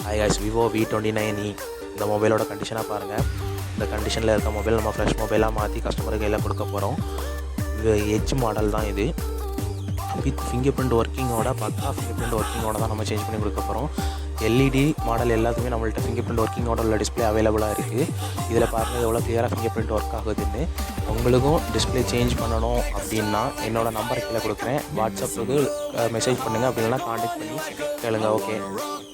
Hi guys, Vivo V29e இந்த மொபைலோட கண்டிஷனாக பாருங்கள். இந்த கண்டிஷனில் இருக்க மொபைல் நம்ம ஃப்ரெஷ் மொபைலாக மாற்றி கஸ்டமருக்கு கையில் கொடுக்க போகிறோம். இது எட்ஜ் மாடல் தான். இது வித் ஃபிங்கர் பிரிண்ட் ஒர்க்கிங்கோட ஃபிங்கர் பிரிண்ட் ஒர்க்கிங்கோட தான் நம்ம சேஞ்ச் பண்ணி கொடுக்க போகிறோம். எல்இடி மாடல் எல்லாத்துக்குமே நம்மள்ட்ட ஃபிங்கர் பிரிண்ட் ஒர்க்கிங்கோட உள்ள டிஸ்பிளே அவைலபிளாக இருக்குது. இதில் பாருங்கள் எவ்வளோ கிளியராக ஃபிங்கர் பிரிண்ட் ஒர்க் ஆகுதுன்னு. உங்களுக்கும் டிஸ்பிளே சேஞ்ச் பண்ணணும் அப்படின்னா என்னோடய நம்பர் கீழே கொடுக்குறேன். வாட்ஸ்அப்புக்கு மெசேஜ் பண்ணுங்கள், அப்படி இல்லைனா காண்டாக்ட் பண்ணி கேளுங்க. ஓகே.